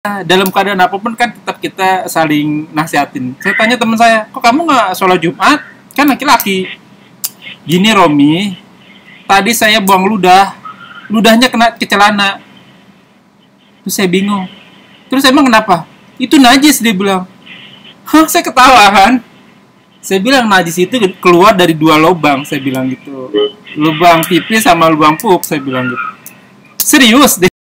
dalam keadaan apapun kan tetap kita saling nasihatin. Saya tanya teman saya, kok kamu nggak sholat Jumat? Kan laki-laki. Gini Romi, tadi saya buang ludah, ludahnya kena ke celana. Terus saya bingung. Terus emang kenapa? Itu najis, dia bilang. Hah, saya ketawa kan. Saya bilang najis itu keluar dari dua lubang, saya bilang gitu. Lubang pipis sama lubang pup, saya bilang gitu. Serius deh.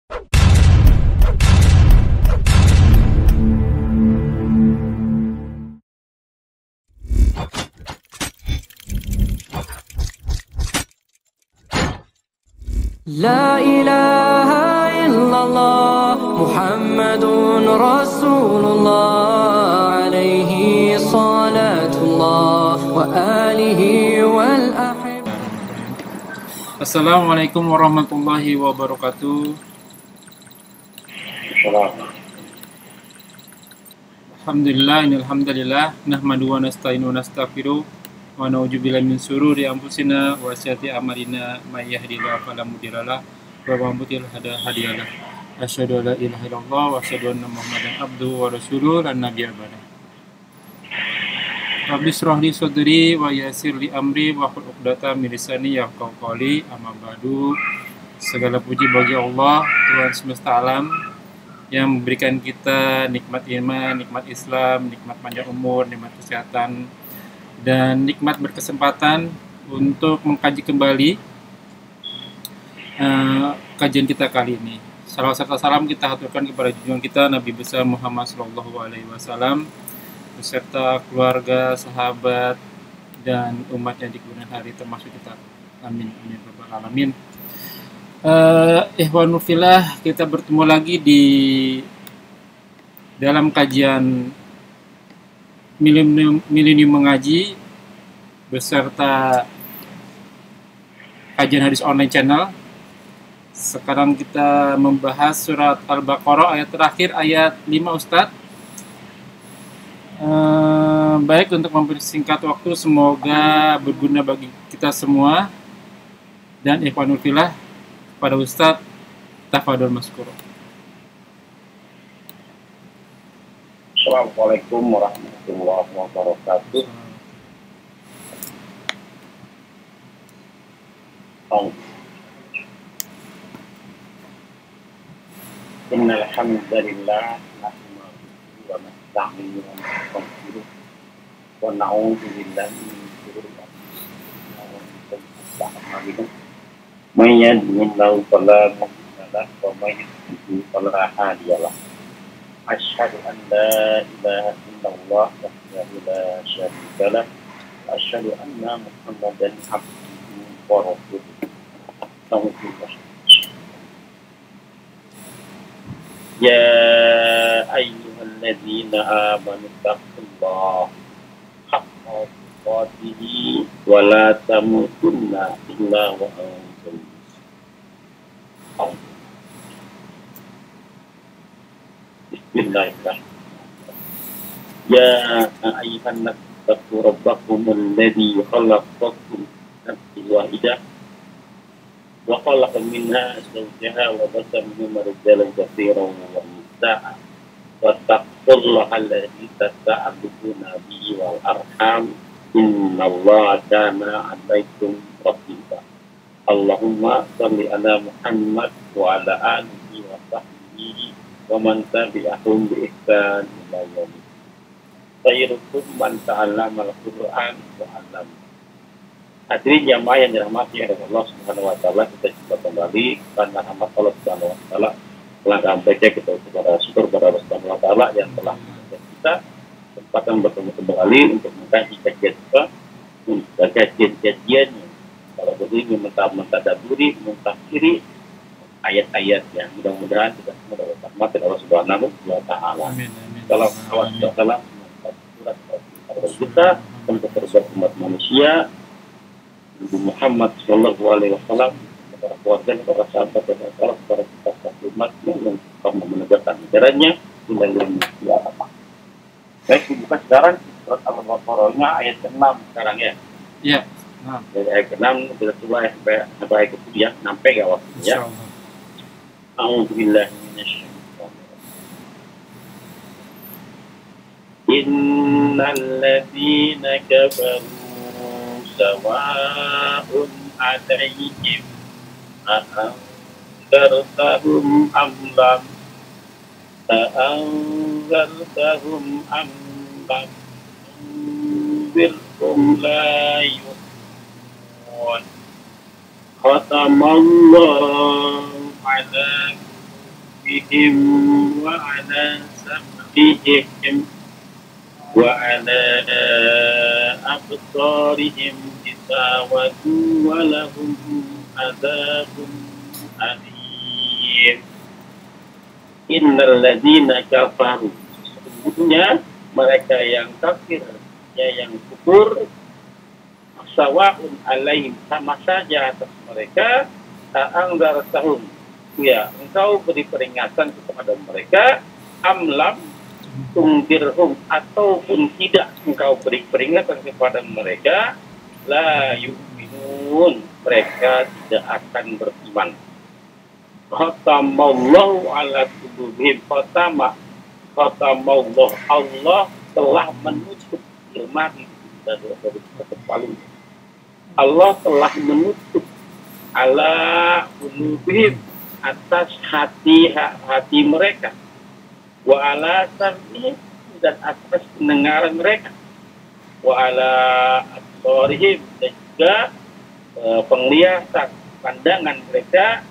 La ilaha illallah Muhammadun Rasulullah alaihi salatullah wa alihi wal ahib. Assalamualaikum warahmatullahi wabarakatuh. Alhamdulillah nahmadu wa nasta'inu wa nastaghfiruh wa na'udzubillahi min syururi anfusina wa sayyiati a'malina may yahdihillahu fala mudhillalah wa man yudlil fala hadiyalah. Asyhadu an la ilaha illallah wa asyhadu anna Muhammadan abduhu wa rasuluhu lan nabiyya ba'da. Rabbi shrah li sadri wa yassir li amri wa hlul 'uqdatam min lisani yafqahu qawli. Amma ba'du. Segala puji bagi Allah, Tuhan semesta alam, yang memberikan kita nikmat iman, nikmat Islam, nikmat panjang umur, nikmat kesehatan, dan nikmat berkesempatan untuk mengkaji kembali kajian kita kali ini. Salawat serta salam kita haturkan kepada junjungan kita Nabi besar Muhammad SAW beserta keluarga, sahabat, dan umat yang di kemudian hari termasuk kita. Amin, amin, rabbal alamin. Ikhwanul fillah, kita bertemu lagi di dalam kajian Milenium Mengaji beserta kajian hadis online channel. Sekarang kita membahas surat Al-Baqarah ayat terakhir, ayat 5 Ustadz. Baik, untuk mempersingkat waktu, semoga berguna bagi kita semua. Dan ikhwanul fillah, pada Ustadz, tafadhol maskuro. Assalamualaikum warahmatullahi wabarakatuh. Innal hamdalillah nahmaduhu wa nasta'inuhu wa nastaghfiruh wa na'udzu billahi min shururi anfusina wa min sayyiati a'malina. May yahdihillahu fala mudilla lahu wa may yudlil fala hadiya lahu. Asyhadu an la ilaha illallah wahdahu la syarika lah wa asyhadu anna Muhammadan abduhu wa rasuluh. Ya ayyuhalladzina amanu taqullaha haqqa tuqatih wa la tamutunna illa wa antum muslimun. Bismillahirrahmanirrahim. Ya ayyuhan nas taqu rabbakumul ladzi khalaqakum min nafsin wahidah wa khalaqa minha zawjaha wa bassa minhuma rijalan katsiran wa nisaa wa taqullaha alladzi tasaaluna bihi wal arham innallaha kana 'alaikum raqiba. Allahumma shalli ala Muhammad wa ala alihi wa sahbihi wa man tabi'ahum bi ihsan ila yaumil din. Khairukum man ta'allama al-Qur'an wa 'allama. Hadirin jamaah yang dirahmati oleh Allah Subhanahu wa taala, kita coba kembali karena rahmat Allah Subhanahu wa taala telah membaca kita kepada syukur kepada Allah Subhanahu wa taala yang telah membaca kita kesempatan bertemu kembali untuk mengkaji kajian kita, kajian-kajiannya. Kalau begini mentadaburi, mentafsiri ayat-ayat yang mudah-mudahan kita semua dapat rahmat dari Allah Subhanahu wa taala. Amin, amin. Salam surat kita untuk terus umat manusia, Nabi Muhammad sallallahu alaihi wasallam, para keluarga, para sahabat, dan para kita umat yang kamu menegakkan ajarannya hingga ya apa. Baik, dibuka sekarang surat Al-Baqarah ayat ke-6 sekarang ya. Iya. Nah, Dari ayat ke-6 kita coba sampai ayat ke-7 ya, sampai gak waktunya. insyaallah. A'udzubillahi minasyaitonir rajim. Innal ladzina kafaru sawa'un 'alaihim أأنذرتهم أم لم تنذرهم لا يؤمنون ختم الله على قلوبهم وعلى سمعهم وعلى أبصارهم غشاوة ولهم عذاب alim. Innal ladzina kafaru, sesungguhnya mereka yang kafir, yang kufur, sawa'un alaihim, sama saja atas mereka, ta'angzartahum, ya engkau beri peringatan kepada mereka, amlam tungdirhum, ataupun tidak engkau beri peringatan kepada mereka, la yu'minun, mereka tidak akan beriman. Khatamallahu ala qulubihim, khatamallahu, Allah telah menutup ilmati dari kepala. Allah telah menutup ala qulubihim, atas hati mereka, wa ala sam'ihim, dan atas pendengaran mereka, wa ala absarihim, dan juga penglihatan pandangan mereka,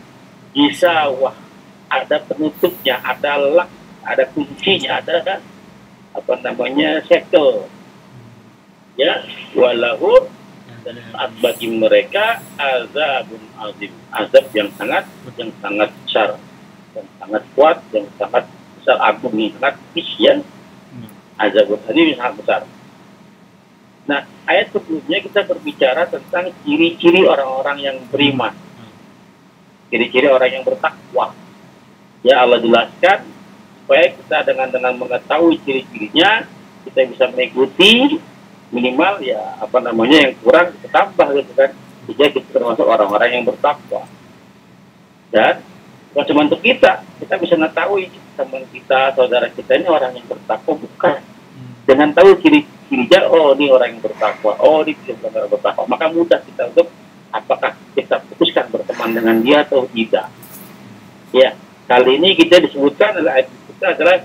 gisawah, ada penutupnya, ada kuncinya, ada segel, ya, walahu, dan bagi mereka azabun azim, azab yang sangat besar, yang sangat kuat, yang sangat besar, agung, yang sangat ya, azabun azim yang sangat besar. Nah, ayat sebelumnya kita berbicara tentang ciri-ciri orang-orang yang beriman, ciri-ciri orang yang bertakwa. Ya, Allah jelaskan supaya kita dengan mengetahui ciri-cirinya, kita bisa mengikuti, minimal ya yang kurang kita tambah gitu kan. Jadi kita termasuk orang-orang yang bertakwa. Dan bukan cuma untuk kita bisa mengetahui teman kita, saudara kita ini orang yang bertakwa bukan. Dengan tahu ciri-cirinya, oh ini orang yang bertakwa, oh ini orang yang bertakwa, maka mudah kita untuk apakah kita putuskan berteman dengan dia atau tidak. Ya, kali ini kita disebutkan adalah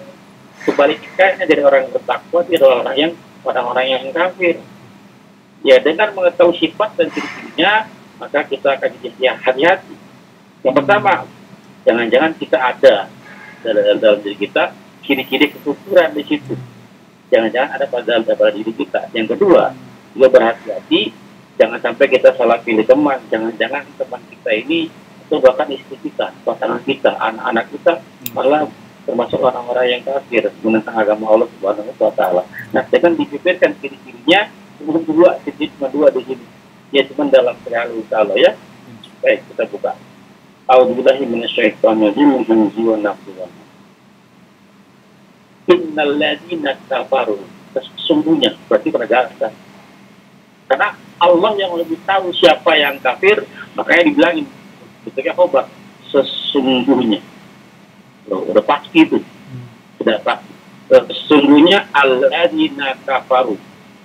kebalikannya dari orang yang bertakwa, dia adalah orang-orang yang kafir. Ya, dengan mengetahui sifat dan ciri-cirinya, maka kita akan jadi hati-hati. Yang pertama, jangan-jangan kita ada dalam diri kita ciri-ciri kekufuran di situ. Jangan-jangan ada pada diri kita. Yang kedua, juga berhati-hati, jangan sampai kita salah pilih teman. Jangan-jangan teman kita ini, atau bahkan istri kita, pasangan kita, anak-anak kita, malah termasuk orang-orang yang kafir, menentang agama Allah Subhanahu wa Ta'ala. Nah, dengan dipikirkan ciri-cirinya, cuma dua di sini. Ya, cuma dalam perihal Allah ya. Baik, kita buka. A'udzubillahi minasyaitonir rajim. Innal ladzina kafaru, sesungguhnya berarti penegasan. Karena Allah yang lebih tahu siapa yang kafir, makanya dibilangin bentuknya khobar, sesungguhnya. Loh, udah pasti itu. Sudah pasti. Sesungguhnya alladzina kafaru,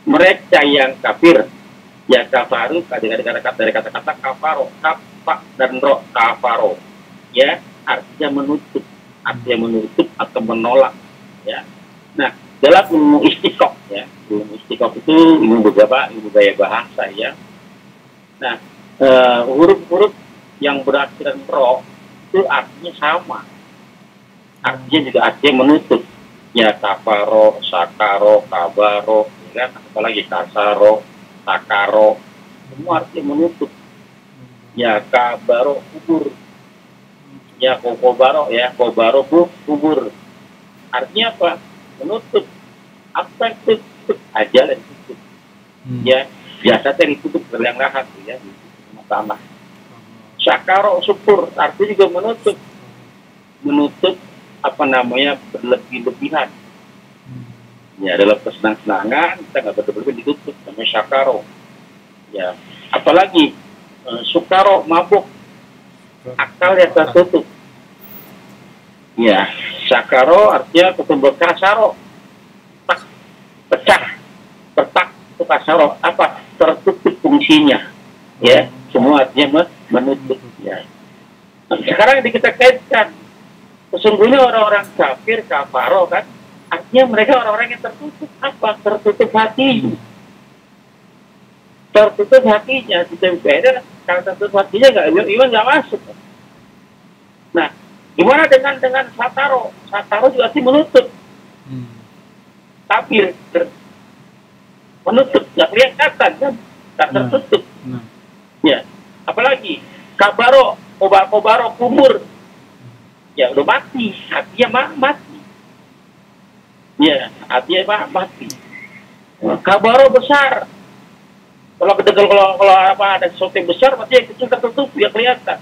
mereka yang kafir. Ya, kafaru dari kata-kata kafaro, kafa dan ro, kafaro. Ya, artinya menutup atau menolak. Ya. Nah, dalam ilmu istiqoh ya, ilmu istiqoh itu ilmu gaya bahasa ya. Nah, huruf-huruf yang berakhiran ro itu artinya sama, artinya juga artinya menutup. Ya, kafaro, sakaro, kabaro, ya kan? Apalagi kasaro, sakaro, semua artinya menutup. Ya, kabaro kubur, ya kobaro, ya kobaro kubur. Artinya apa? Menutup. Apa itu? Ajal dan tutup. Ya, biasa ditutup berliang lahat ya, di tanah. Sakaro syukur, artinya juga menutup berlebih-lebihan. Ya, dalam kesenang-senangan kita nggak berlebih ditutup, namanya sakaro. Ya, apalagi sukaro, mabuk, akal ya tertutup. Ya, sakaro artinya ketemu kasaro. kasaro, apa tertutup fungsinya, ya, semua artinya menutup, ya. Nah, sekarang kita kaitkan, sesungguhnya orang-orang kafir, kafaro kan, artinya mereka orang-orang yang tertutup, apa? Tertutup hatinya. Tertutup hatinya, tidak beda, kalau tertutup hatinya iman nggak masuk. Nah, gimana dengan sataro? Sataro juga sih menutup. Kafir menutup, nggak kelihatan kan, tak tertutup. Ya, apalagi kabaro, kobaro kubur, ya udah mati, hatinya mati. Ya, hatinya mati. Kabaro besar, kalau apa ada sesuatu yang besar, berarti yang kecil tertutup, ya kelihatan.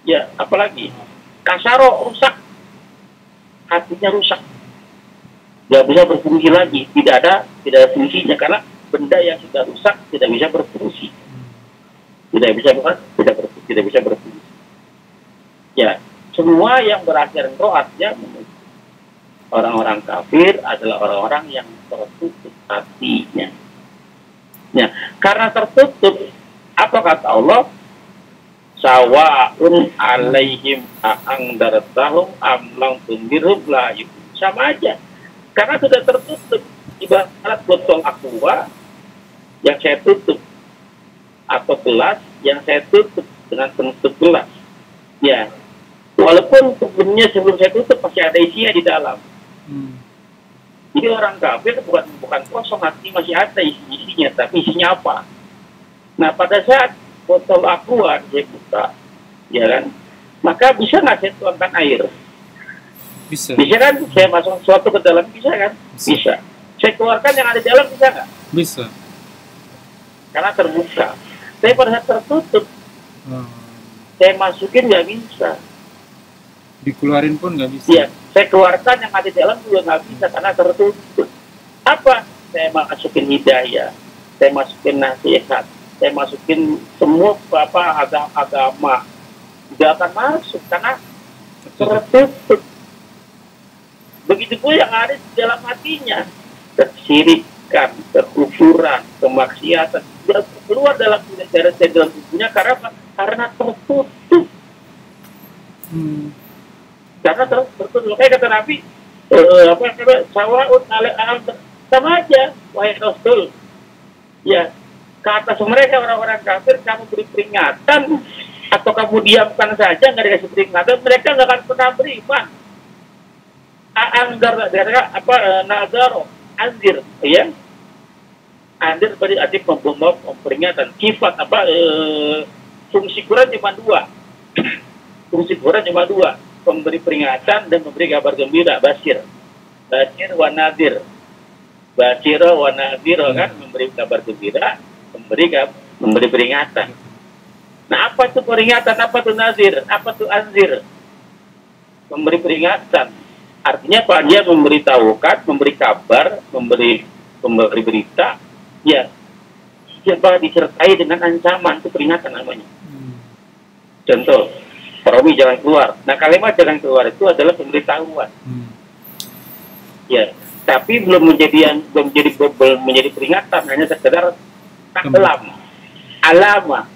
Ya, apalagi kasaro, rusak, hatinya rusak. Nggak bisa berfungsi lagi, tidak ada fungsinya karena benda yang sudah rusak tidak bisa berfungsi, tidak bisa berfungsi. Ya, semua yang berakhir ro artinya orang-orang kafir adalah orang-orang yang tertutup hatinya. Ya, karena tertutup, apa kata Allah? Sawaun alaihim a'angdartahum amlang tundirhum la yu'minun. Sama aja. Karena sudah tertutup, ibarat botol aqua yang saya tutup atau gelas yang saya tutup dengan penutup gelas. Ya, walaupun sebenarnya sebelum saya tutup masih ada isinya di dalam. Jadi orang kafir bukan kosong, hati masih ada isinya, tapi isinya apa? Nah, pada saat botol aqua saya buka, ya kan, maka bisa nggak saya tuangkan air? Bisa kan? Saya masuk sesuatu ke dalam, bisa kan? Bisa. Saya keluarkan yang ada di dalam, bisa nggak? Bisa. Karena terbuka. Tapi pada saat tertutup, saya masukin nggak bisa. Dikeluarin pun nggak bisa. Iya, saya keluarkan yang ada di dalam juga nggak bisa karena tertutup. Apa? Saya masukin hidayah, saya masukin nasihat, saya masukin semua agama, nggak akan masuk karena tertutup. Begitu pun yang ada di dalam hatinya, kesyirikan, kekufuran, kemaksiatan, tidak keluar dalam tubuhnya karena tertutup. Karena tertutup. Kayak kata Nabi, sawaun sama aja, wahai Rasul. Ya, ke atas mereka orang-orang kafir, kamu beri peringatan atau kamu diamkan saja, nggak dikasih peringatan, mereka nggak akan pernah beriman. Nazaro, anzir, ya, anzir berarti arti peringatan. Sifat fungsi Quran cuma dua. Fungsi Quran cuma dua, memberi peringatan dan memberi kabar gembira. Basir wa nadir, kan, memberi kabar gembira, memberi peringatan. Nah, apa itu peringatan? Apa itu nazir? Apa itu anzir? Memberi peringatan. Artinya Pak, dia memberitahukan, memberi kabar, memberi berita, ya, siapa disertai dengan ancaman, itu peringatan namanya. Contoh, Romi jangan keluar. Nah, kalimat jangan keluar itu adalah pemberitahuan. Ya, tapi belum menjadi peringatan, hanya sekedar alama,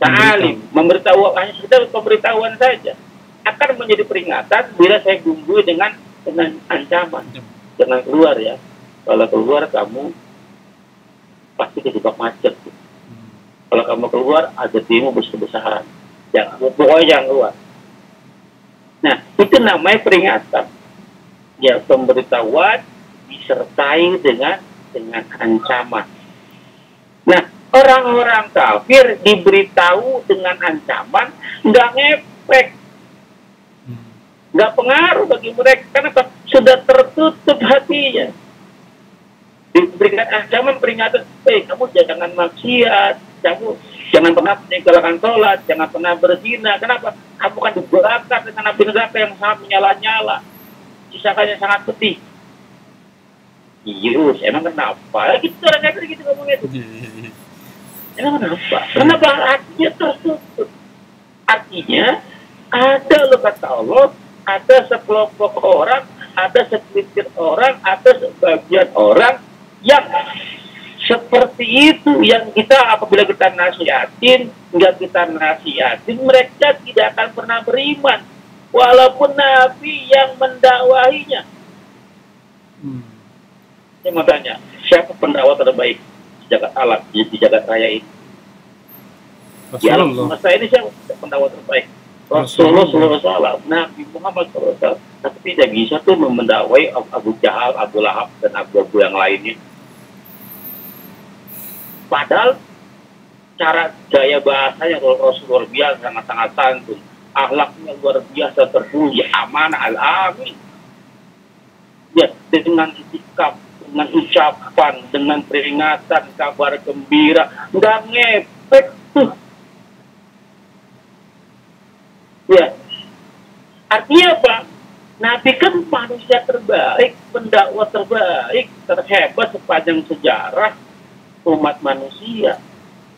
ta'alim, memberitahu, hanya sekedar pemberitahuan saja. Akan menjadi peringatan bila saya gumbuhi dengan ancaman. Jangan keluar ya. Kalau keluar kamu pasti dijebak macet. Kalau kamu keluar ada demo besar-besaran. Pokoknya jangan keluar. Nah, itu namanya peringatan. Ya, pemberitahuan disertai dengan ancaman. Nah, orang-orang kafir diberitahu dengan ancaman, nggak ngefek. Nggak pengaruh bagi mereka, karena sudah tertutup hatinya. Diberikan ancaman, peringatan, kamu jangan maksiat, kamu jangan pernah meninggalkan sholat, jangan pernah berzina. Kenapa? Kamu kan dibakar dengan api neraka yang sangat menyala-nyala, sisakannya sangat pedih. Yes, emang kenapa? Gitu orang kafir gitu ngomongnya itu. Emang kenapa? Kenapa hatinya tertutup? Artinya ada loh kata Allah, ada sekelompok orang, ada segelintir orang, ada sebagian orang yang seperti itu yang kita apabila kita nasihatin, mereka tidak akan pernah beriman walaupun Nabi yang mendakwahinya. Saya mau tanya, siapa pendakwah terbaik di jagat alam, di jagat raya ini? Di alam semesta ini siapa pendakwah terbaik? Rasulullah SAW, Nabi Muhammad SAW. Tapi tidak bisa tuh mendakwai Abu Jahal, Abu Lahab, dan Abu yang lainnya. Padahal cara gaya bahasanya Rasulullah luar biasa, sangat-sangat santun, akhlaknya luar biasa, terpuji, amanah, al-amin. Ya, dengan sikap, dengan ucapan, dengan peringatan, kabar gembira, nggak ngepek tuh. Ya, artinya apa? Nabi kan manusia terbaik, pendakwah terbaik, terhebat sepanjang sejarah umat manusia.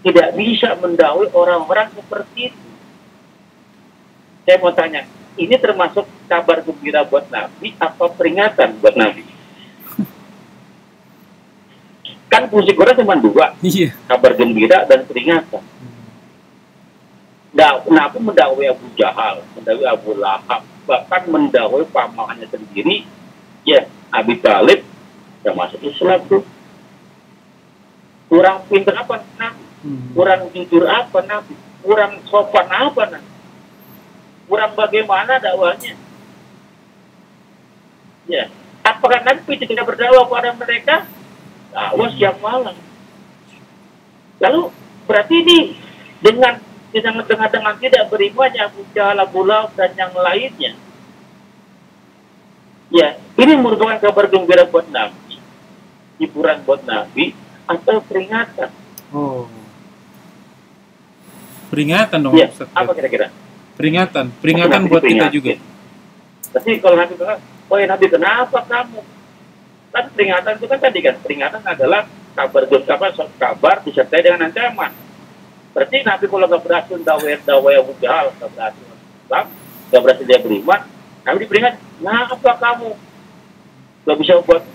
Tidak bisa mendakwai orang-orang seperti itu. Saya mau tanya, ini termasuk kabar gembira buat Nabi atau peringatan buat Nabi? Kan fungsi Quran cuma dua, kabar gembira dan peringatan. Nabi mendakwai Abu Jahal, mendakwai Abu Lahab, bahkan mendakwai pamannya sendiri, ya Abi Thalib, yang masuk Islam tuh. Kurang pintar apa Nabi? Kurang jujur apa Nabi? Kurang sopan apa Nabi? Kurang bagaimana dakwahnya? Ya, apakah Nabi tidak berdakwah kepada mereka? Dakwah siang malam. Lalu berarti ini dengan tidak berimannya Abu Jahal, Abu Lahab, dan yang lainnya. Ya, ini merupakan kabar gembira buat Nabi, hiburan buat Nabi, atau peringatan? Oh, peringatan dong. Ya, apa kira-kira? Peringatan buat kita juga. Tapi kalau Nabi bilang, oh ya Nabi, kenapa kamu? Kan peringatan itu kan tadi kan, peringatan adalah kabar disertai dengan ancaman. Berarti Nabi kalau nggak berhasil dakwah Abu Jahal, nggak berhasil Islam, nggak berhasil dia beriman, Nabi diperingat, kenapa kamu nggak bisa buat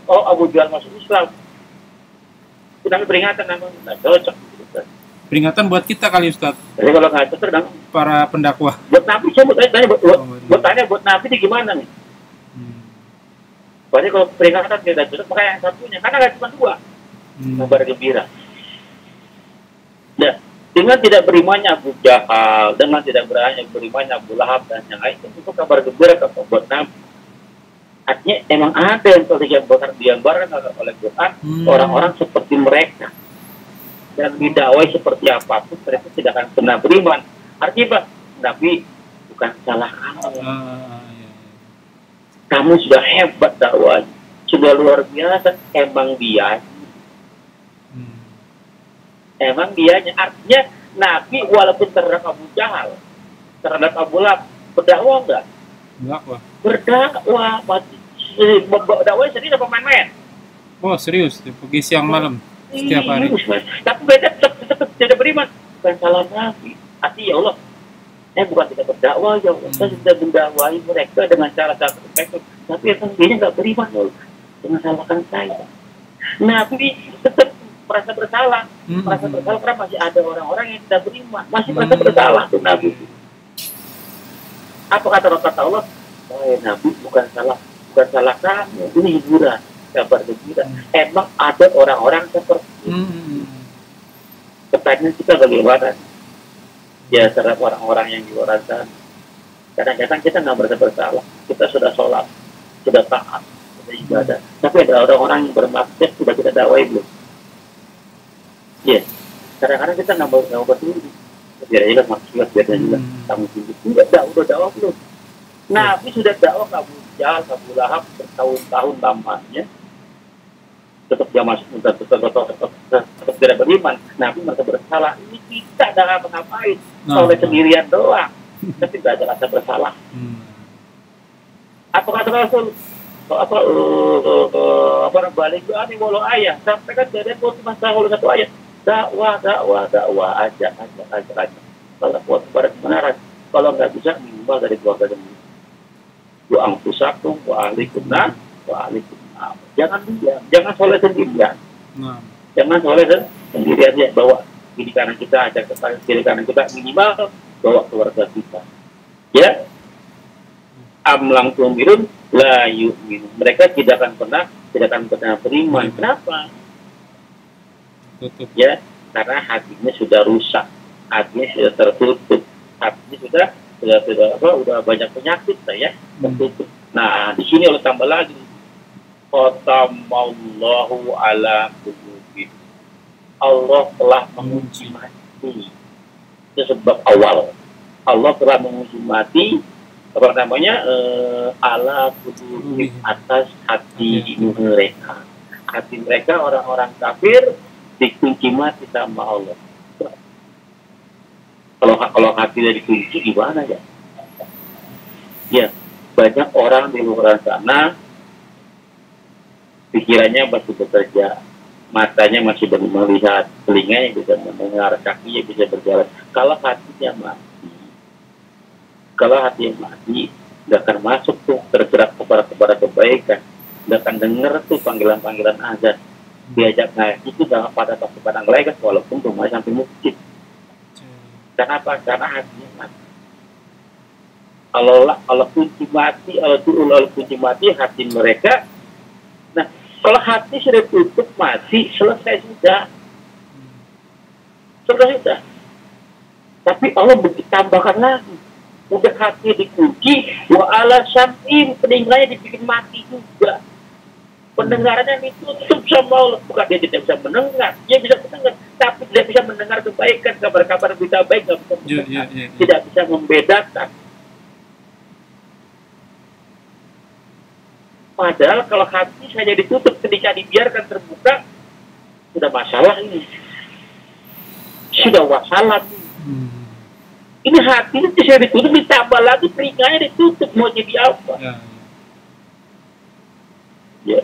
Abu Jahal masuk Islam? Itu Nabi peringatan, nggak cocok. Peringatan buat kita kali Ustaz. Jadi kalau nggak cocok, para pendakwah. Buat Nabi, saya tanya buat Nabi di gimana nih? Berarti kalau peringatan tidak cocok, maka yang satunya, karena nggak cuma dua, kabar gembira. Nah, dengan tidak berimannya Abu Jahal, dengan tidak berimannya Abu Lahab dan yang lain, itu kabar gembira buat Nabi. Artinya emang ada yang telah digambarkan oleh Quran, orang-orang seperti mereka. Dan didakwai seperti apapun, mereka tidak akan pernah beriman. Artinya, Nabi bukan salah kamu. Kamu sudah hebat dakwahnya, sudah luar biasa, emang dia. Emang dianya, artinya Nabi walaupun terhadap Abu Jahal, terhadap Abu Lahab, berdakwah enggak? Berdakwah. Berdakwah serius apa main-main? Oh serius, pergi siang malam setiap hari. Tapi mereka tetap tidak beriman. Bukan salah Nabi. Artinya ya Allah, bukan tidak berdakwah ya Allah, saya sudah mendakwahi mereka dengan cara-cara tertentu, tapi yang dia nggak beriman ya Allah, dengan salahkan saya. Nabi tetap merasa bersalah karena masih ada orang-orang yang tidak beriman, masih merasa bersalah tuh Nabi. Apa kata Allah? Oh Nabi, bukan salah kamu, ini hiburan, kabar gembira. Emang ada orang-orang seperti itu. Pertanyaan kita bagaimana? Ya terhadap orang-orang yang di luar sana. Kadang-kadang kita nggak merasa bersalah, kita sudah sholat, sudah taat, sudah ibadah, tapi ada orang-orang yang bermaksud sudah kita dakwai belum? Ya, kadang-kadang kita nggak mau berdiri. Biar aja kan maksudnya, biar aja kamu tunjuk. Udah dakwah belum? Nabi sudah dakwah ke Abu Jahal, Abu Lahab bertahun-tahun lamanya. Tetap dia masuk, tetap tidak beriman. Nabi merasa bersalah. Ini kita dah ngapain? Oleh sendirian doang. Tapi tidak ada rasa bersalah. Apa kata Rasul? Apa balik doa nih walau ayat. Sampai kan jadi masalah satu ayat. Dakwah aja. Kalau buat kepada kebenaran, kalau nggak bisa minimal dari keluarga demi doang pusakum wa ahlikum nar wa ahlikum nar. Jangan diam, jangan soleh sendirian. Jangan soleh dan sendiri aja, bawa kiri kanan kita, ajak ke kiri kanan kita, minimal bawa keluarga kita. Ya, amlang tumirun la yu'minu. Mereka tidak akan pernah beriman. Kenapa? Tutup. Ya, karena hatinya sudah rusak, hatinya sudah tertutup, hatinya sudah banyak penyakit ya, tertutup. Nah, di sini Allah tambah lagi, khatamallahu ala qulubihim. Allah telah mengunci mati. Itu sebab awal. Allah telah mengunci mati ala qulubihim, atas hati mereka. Hati mereka orang-orang kafir dikunci mati sama Allah. Kalau hatinya dikunci gimana ya? Ya, banyak orang di luar sana pikirannya masih bekerja, matanya masih melihat, telinganya bisa mendengar, kakinya bisa berjalan. Kalau hatinya mati, nggak akan masuk tuh tergerak kepada kebaikan, nggak akan dengar tuh panggilan azan. Diajak ngaji itu jangan pada ngelegas walaupun rumahnya sampai masjid. Kenapa? Karena hatinya mati. Allah kunci mati hati mereka. Nah, kalau hati sudah tutup mati, selesai sudah. Tapi Allah tambahkan lagi. Udah hati dikunci, wa ala sam'in, pendengarannya dibikin mati juga. Pendengarannya ditutup sama Allah. Bukan dia tidak bisa mendengar, dia bisa mendengar, tapi tidak bisa mendengar kebaikan, kabar-kabar berita baik, tidak bisa mendengar. Tidak bisa membedakan. Padahal kalau hati saja ditutup, ketika dibiarkan terbuka, sudah masalah ini. Sudah wassalam ini. Ini hati itu sudah ditutup, ditambah lagi telinganya ditutup, mau jadi apa? Ya.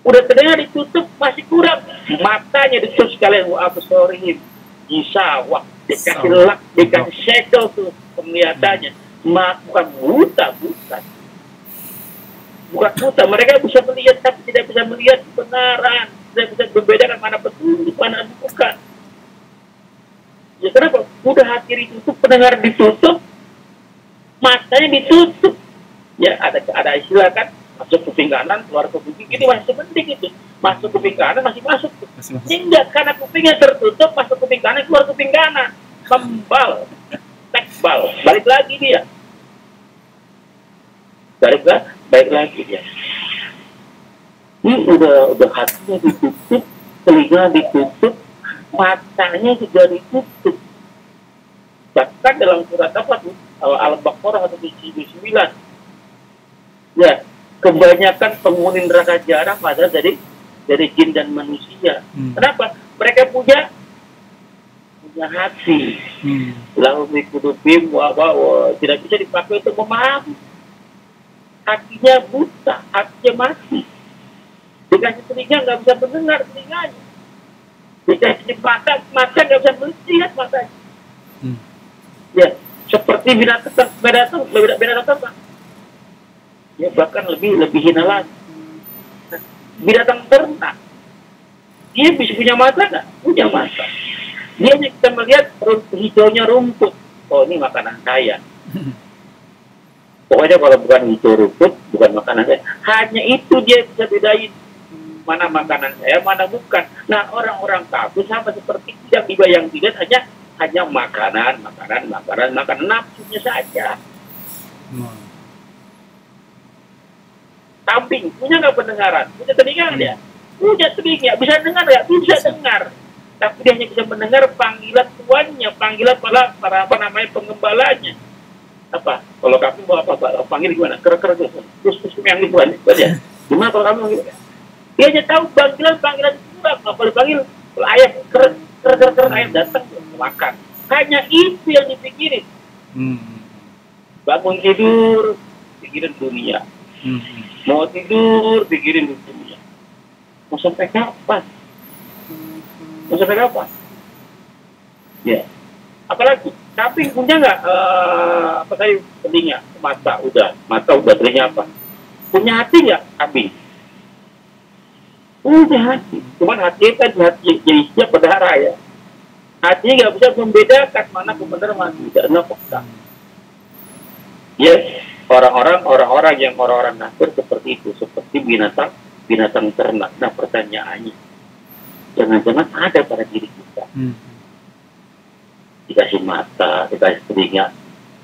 Udah telinga ditutup, masih kurang. Matanya ditutup sekalian, absorihim, disawak, dikasih lak, dikasih shadow tuh penglihatannya. Bukan buta. Bukan buta, mereka bisa melihat tapi tidak bisa melihat kebenaran, tidak bisa membedakan mana betul, mana bukan. Ya kenapa? Udah hati ditutup, pendengar ditutup, matanya ditutup. Ya ada istilah kan, masuk kuping kanan, keluar kuping kiri, masih penting itu. Masuk kuping kanan masih masuk. Ini enggak, karena kupingnya tertutup, masuk kuping kanan, keluar kuping kanan. Kembal, tekbal, balik lagi dia. Baik lagi dia. Ini udah hatinya ditutup, telinga ditutup, matanya juga ditutup. Bahkan dalam surat apa tuh? Al-Baqarah 179. Ya, kebanyakan penghuni neraka jarak pada dari jin dan manusia. Kenapa? Mereka punya hati. Lahum qulubun tidak bisa dipakai untuk memahami. Hatinya buta, hatinya mati. Dikasih telinga nggak bisa mendengar telinganya. Dikasih mata nggak bisa melihat matanya. Ya, seperti binatang ternak. Ya, bahkan lebih hina lagi. Binatang ternak, dia bisa punya mata nggak? Punya mata. Dia hanya kita melihat hijaunya rumput. Oh, ini makanan saya. Pokoknya kalau bukan hijau rumput, bukan makanan saya. Hanya itu dia bisa bedain mana makanan saya, mana bukan. Nah, orang-orang kafir sama seperti tidak dibayang-bayang, hanya makanan nafsunya saja. Kambing punya nggak pendengaran? Punya telinga dia? Punya telinga, bisa dengar nggak? Bisa dengar. Tapi dia hanya bisa mendengar panggilan tuannya, panggilan para pengembalanya. Apa? Kalau kamu mau apa? Panggil gimana? Ker terus yang dibuat ya. Gimana kalau kamu gitu? Dia hanya tahu panggilan kurang. Kalau dipanggil ayam ker ayam datang makan. Hanya itu yang dipikirin. Bangun tidur, pikirin dunia. Mau tidur, pikirin dunia. Mau sampai kapan? Ya. Apalagi kambing punya nggak apa tadi telinga, mata udah telinga apa? Punya hati nggak kambing? Punya hati. Cuman hati kan hati jadi siap berdarah ya. Hati nggak bisa membedakan mana kebenaran mana tidak. Nah, ya orang-orang yang orang-orang kafir seperti itu, seperti binatang ternak. Nah pertanyaannya, jangan-jangan ada pada diri kita. Dikasih mata, dikasih telinga,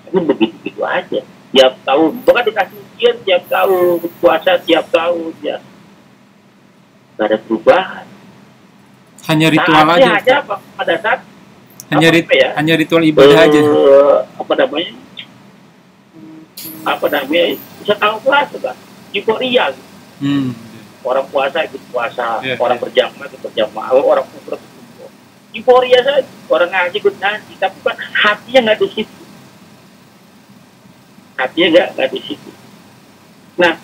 tapi begitu-begitu aja. Tiap tahun, bukan dikasih ujian tiap tahun, puasa tiap tahun, ya. Gak ada perubahan. Hanya ritual aja. Aja apa, pada saat hanya ritual ibadah aja. Apa namanya? Bisa tahu puasa kan? Euforia. Orang puasa ikut puasa, orang berjamaah ikut berjamaah, orang umroh ikut umroh. Euforia saja. Orang ngaji ikut ngaji, tapi kan hatinya nggak di situ. Hatinya nggak di situ. Nah,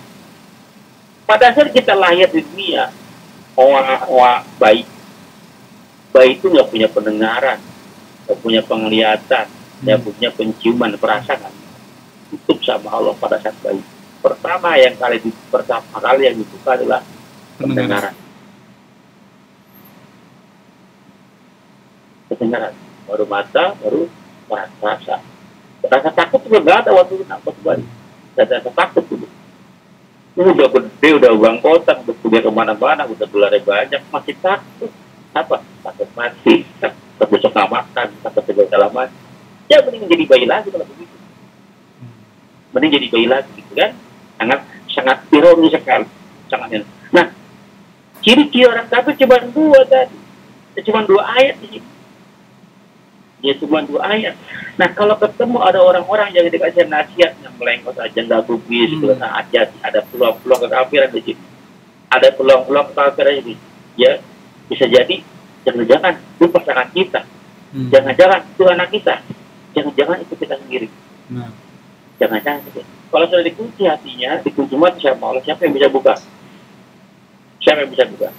pada saat kita lahir di dunia, bayi itu nggak punya pendengaran, nggak punya penglihatan, nggak punya penciuman, perasaan. Tutup sama Allah pada saat bayi. Pertama kali yang dibuka adalah pendengaran. Pendengaran. Baru mata, baru rasa. Rasa takut juga nggak ada waktu nampak bayi. Rasa takut dulu. Udah gede, udah uang kotak, udah kuliah kemana-mana, udah gelarnya banyak, masih takut. Apa? Takut mati, takut besok nggak makan, takut segala macam. Ya mending jadi bayi lagi kalau begitu. Mending jadi bayi lagi, gitu kan? Sangat ironis sekali, sangat. Nah, ciri-ciri orang kafir cuma dua tadi, cuma 2 ayat di sini. Ya cuma 2 ayat. Nah, kalau ketemu ada orang-orang yang dikasih nasihat yang melengkos aja nggak kubis, gitu, nah ada peluang-peluang kekafiran di sini. Ada peluang-peluang kekafiran di sini. Ya, bisa jadi jangan-jangan itu pasangan kita, jangan-jangan itu anak kita, jangan-jangan itu kita sendiri. Jangan-jangan itu. Kalau sudah dikunci hatinya, dikunci mati sama Allah, siapa yang bisa buka? Siapa yang bisa buka?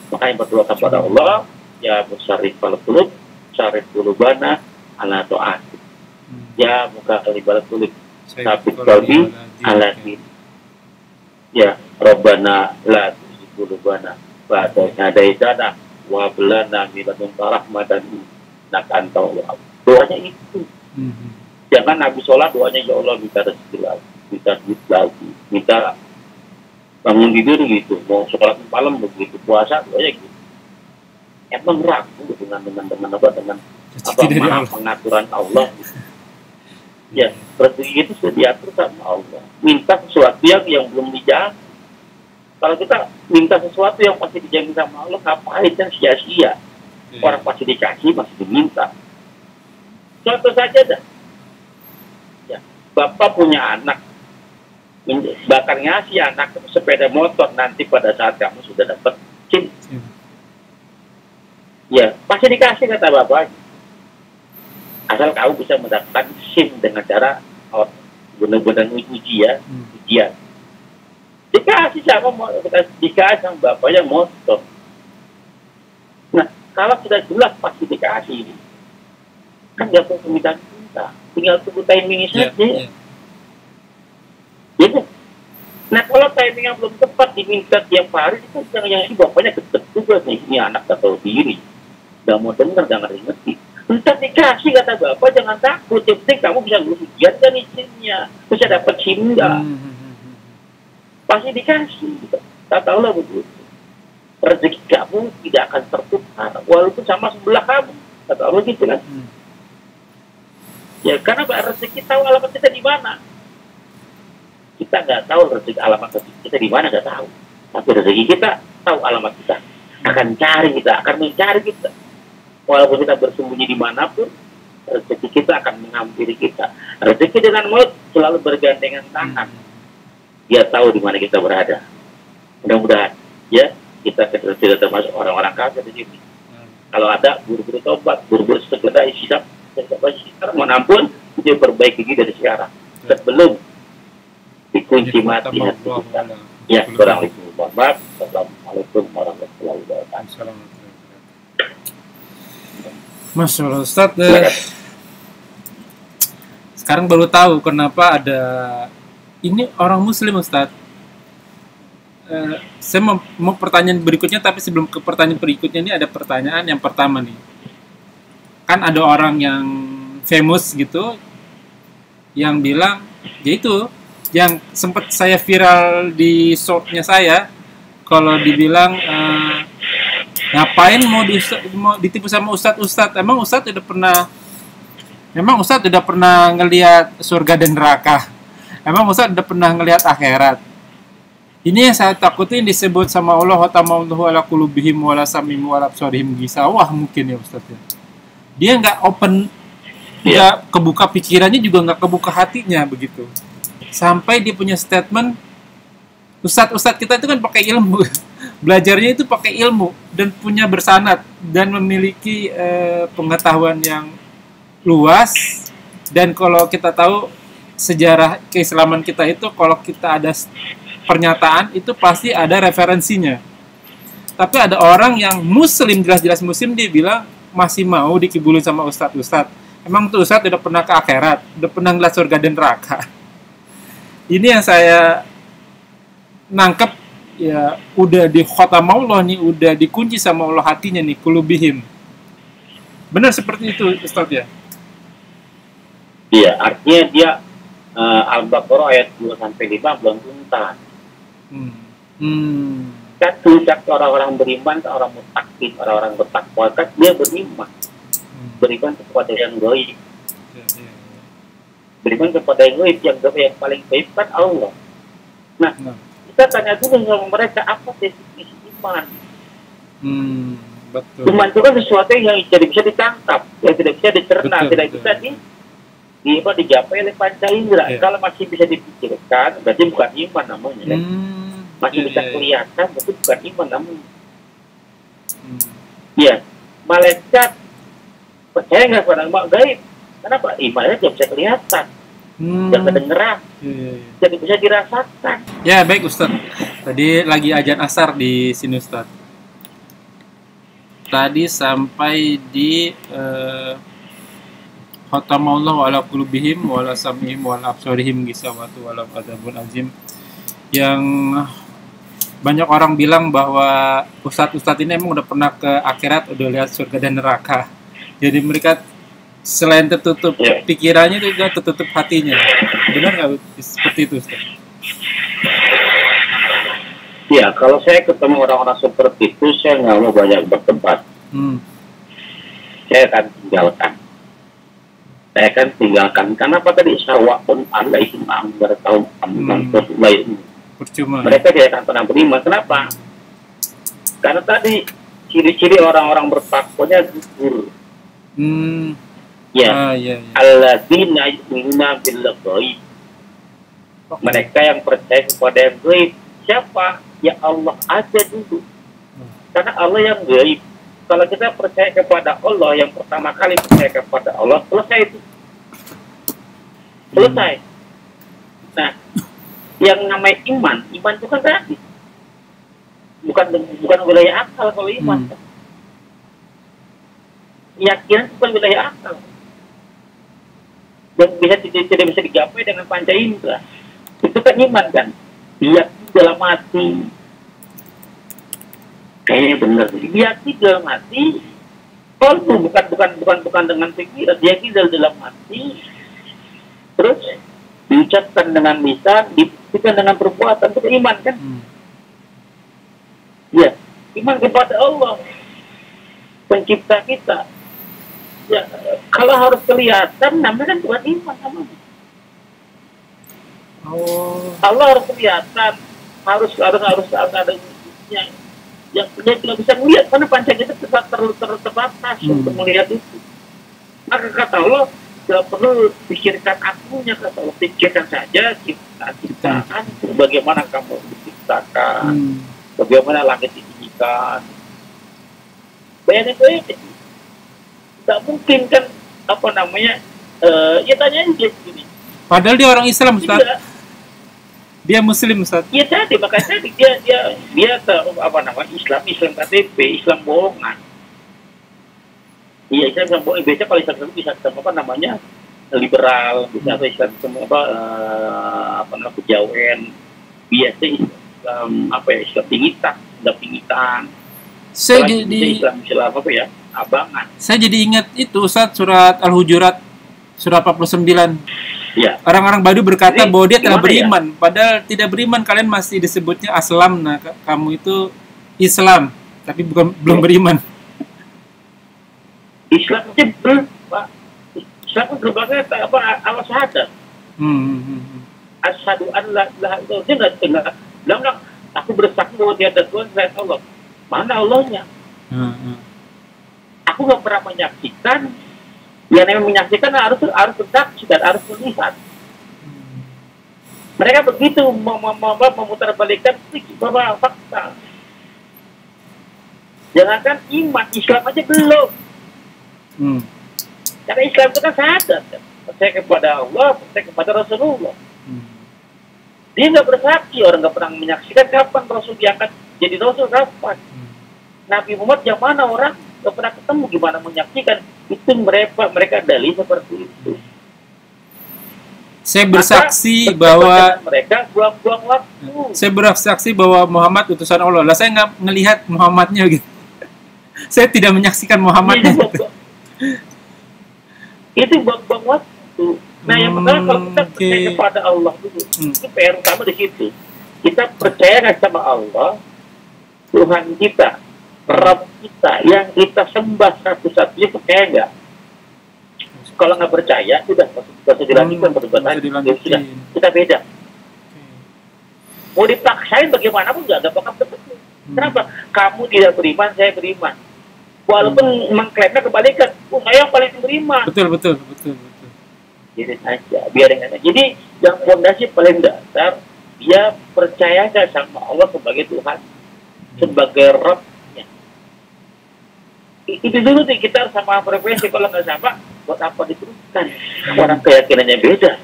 Makanya berdoa kepada Allah, ya musarrif al-qulub, sarif qulubana ala ta'at. Ya muka al-ibal qulub, sabit qalbi ala din. Ya Rabbana la tuzigh qulubana ba'da idh hadaitana wa hab lana min ladunka rahmatan innaka antal wahhab. Doanya itu. Jangan habis sholat doanya ya Allah minta rezeki lagi, minta duit lagi, minta bangun tidur gitu, mau sholat malam begitu, puasa doanya gitu. Emang ragu dengan pengaturan Allah. Gitu. Ya rezeki itu sudah diatur sama Allah. Minta sesuatu yang belum dijamin. Kalau kita minta sesuatu yang pasti dijamin sama Allah, ngapain kan sia-sia? Orang pasti dikasih, masih diminta. Contoh saja dah. Bapak punya anak, bakal ngasih anak sepeda motor nanti pada saat kamu sudah dapat SIM. Ya, pasti dikasih kata bapak. Asal kamu bisa mendapatkan SIM dengan cara benar-benar ujian. Dikasih sama bapak yang motor. Nah, kalau sudah jelas pasti dikasih. Kan nggak perlu minta. Tinggal tunggu timingnya saja. Gitu. Nah kalau timingnya belum tepat diminta tiap hari itu yang ini bapaknya gedek juga nih, ini anak gak tahu diri, gak mau dengar, gak ngerti. Entah dikasih kata bapak, jangan takut, yang penting kamu bisa lulus ujian kan SIM-nya, bisa dapat SIM nggak? Pasti dikasih. Kata Allah begitu. Rezeki kamu tidak akan tertukar walaupun sama sebelah kamu. Kata Allah gitu kan. Ya karena rezeki tahu alamat kita di mana. Kita nggak tahu rezeki alamat kita di mana, nggak tahu. Tapi rezeki kita tahu alamat kita. Akan mencari kita. Walaupun kita bersembunyi dimanapun, rezeki kita akan menghampiri kita. Rezeki dengan maut selalu bergandengan tangan. Dia tahu di mana kita berada. Mudah-mudahan ya kita tidak termasuk orang-orang kafir di sini. Kalau ada buru-buru tobat, buru-buru segera hisab. Sekarang menampun dia perbaiki diri dari sekarang sebelum dikunci mati hati kita. Ya, kurang lebih. Assalamualaikum warahmatullahi wabarakatuh. Masya Allah Ustaz. Sekarang baru tahu kenapa ada ini orang Muslim Ustaz. saya mau pertanyaan berikutnya, tapi sebelum ke pertanyaan berikutnya ini ada pertanyaan yang pertama nih. Kan ada orang yang famous gitu yang bilang, ya itu yang sempat saya viral di shortnya saya, kalau dibilang ngapain mau ditipu sama ustadz, emang ustadz udah pernah ngelihat surga dan neraka, emang ustadz udah pernah ngelihat akhirat. Ini yang saya takutin disebut sama Allah, wa tamallahu ala qulubihim wa la samim wa la absarihim gisawah, mungkin ya Ustaz ya. Dia nggak open, nggak kebuka pikirannya, juga nggak kebuka hatinya begitu. Sampai dia punya statement, Ustadz kita itu kan pakai ilmu, belajarnya itu pakai ilmu dan punya bersanad dan memiliki pengetahuan yang luas. Dan kalau kita tahu sejarah keislaman kita itu, kalau kita ada pernyataan itu pasti ada referensinya. Tapi ada orang yang muslim, jelas-jelas muslim, dia bilang masih mau dikibulin sama ustadz. Emang tuh ustadz udah pernah ke akhirat, udah pernah ngeliat surga dan neraka. Ini yang saya nangkep, ya udah di khotam Allah nih, udah dikunci sama Allah hatinya nih, kulubihim. Benar seperti itu Ustadz ya? Iya, artinya dia Al-Baqarah ayat 2-5 belum tuntas. Kan puncak orang-orang beriman, orang mutakin, orang-orang bertakwa, kan dia beriman. Beriman kepada yang gaib. Beriman kepada yang gaib, yang paling gaib kan Allah. Nah, kita tanya dulu sama mereka, apa definisi iman? Betul. Iman itu kan sesuatu yang tidak bisa ditangkap, yang tidak bisa dicerna, tidak bisa digapai oleh panca indera. Kalau masih bisa dipikirkan, berarti bukan iman namanya. Masih bisa kelihatan, berarti bukan iman namanya. Ya, malaikat percaya nggak pada iman gaib? Kenapa? Imannya tidak bisa kelihatan, tidak kedengeran, tidak bisa dirasakan. Ya baik Ustaz. Tadi lagi ajan asar di sini Ustaz. Tadi sampai di khatamallahu ala qulubihim wa la sam'ihim wa la absarihim gisawatu wa la adzabun azim. Yang banyak orang bilang bahwa ustadz ini emang udah pernah ke akhirat, udah lihat surga dan neraka. Jadi mereka selain tertutup pikirannya juga tertutup hatinya. Benar nggak seperti itu Ustaz? Ya, kalau saya ketemu orang-orang seperti itu, saya nggak mau banyak berdebat. Saya akan tinggalkan. Kenapa tadi sawa'un alaihim amdartahum amdartahum. Percuma. Mereka tidak akan pernah beriman. Kenapa? Karena tadi ciri-ciri orang-orang bertakwanya gugur. Alladzina yu'minuna bil ghaib. Mereka yang percaya kepada yang gaib. Siapa? Ya Allah aja dulu. Karena Allah yang gaib. Kalau kita percaya kepada Allah, yang pertama kali percaya kepada Allah, selesai itu. Selesai. Nah, yang namanya iman itu kan tadi. Bukan wilayah akal kalau iman. Keyakinan bukan wilayah akal. Dan tidak bisa digapai dengan panca indera. Itu kan iman kan. Yakin dalam hati. Kayaknya benar. Yakin dalam hati. Kalau bukan dengan pikiran. Yakin dalam hati. Terus diucapkan dengan lisan, dibuktikan dengan perbuatan, itu iman kan? Ya, iman kepada Allah, pencipta kita. Ya, kalau harus kelihatan, namanya kan bukan iman namanya. Allah harus kelihatan, harus ada yang tidak bisa melihat, karena panca kita terbatas untuk melihat itu. Maka kata Allah, tidak perlu pikirkan akunya, kata Allah, pikirkan saja ciptaan, bagaimana kamu diciptakan, bagaimana langit didirikan. Bayangin itu, tidak mungkin kan, ya tanya aja gini. Padahal dia orang Islam Ustaz. Dia Muslim Ustaz. Iya tadi, makanya tadi dia Islam KTP, Islam bohongan. Iya, Islam bohong. Biasanya kalau Islam bisa liberal, bisa atau Islam kejawen. Biasanya Islam apa ya, Islam pingitan. Saya Apalagi jadi Islam apa ya, abangan. saya jadi ingat itu Ustaz, surat Al-Hujurat surat 49. Ya, Orang-orang Badu berkata Jadi, bahwa dia telah gimana ya? beriman, padahal tidak beriman. Kalian masih disebutnya aslam. Nah, kamu itu Islam, tapi belum beriman. Islam aja belum, Pak. Islam kan gerbangnya apa, Allah syahadat. Asyhadu an la ilaha illallah. Dia nggak bilang, aku bersaksi bahwa tiada Tuhan selain Allah. Mana Allahnya? Aku nggak pernah menyaksikan. Yang menyaksikan harus bersaksi dan harus melihat. Mereka begitu memutarbalikkan bahwa fakta. Jangankan iman, Islam aja belum. Karena Islam itu kan syahadat, kan? Percaya kepada Allah, percaya kepada Rasulullah. Dia nggak bersaksi, orang nggak pernah menyaksikan kapan Rasul diangkat jadi Rasul, kapan. Nabi Muhammad yang mana orang nggak pernah ketemu, gimana menyaksikan. Itu mereka dalih seperti itu. Saya bersaksi Maka, bahwa mereka buang-buang waktu. saya bersaksi bahwa Muhammad utusan Allah. Lah saya nggak ngelihat Muhammadnya gitu. Saya tidak menyaksikan Muhammadnya. Itu buang-buang waktu. Nah, yang pertama kalau kita percaya kepada Allah dulu, itu PR utama di situ. Kita percaya sama Allah, Tuhan kita, Rabb kita, yang kita sembah satu-satunya, percaya nggak? Kalau nggak percaya, sudah masih dilanjutkan perdebatannya. Sudah, kita beda. Mau dipaksain bagaimanapun nggak bakal ketemu. Kenapa? Kamu tidak beriman, saya beriman. Walaupun mengklaimnya kebalikan, saya yang paling beriman. Betul. Biarin aja, biarin aja. Jadi yang fondasi paling dasar, dia percaya sama Allah sebagai Tuhan, sebagai Rabb-nya. Itu dulu nih, kita harus sama frekuensi. Kalau nggak sama, buat apa diteruskan? Orang keyakinannya beda.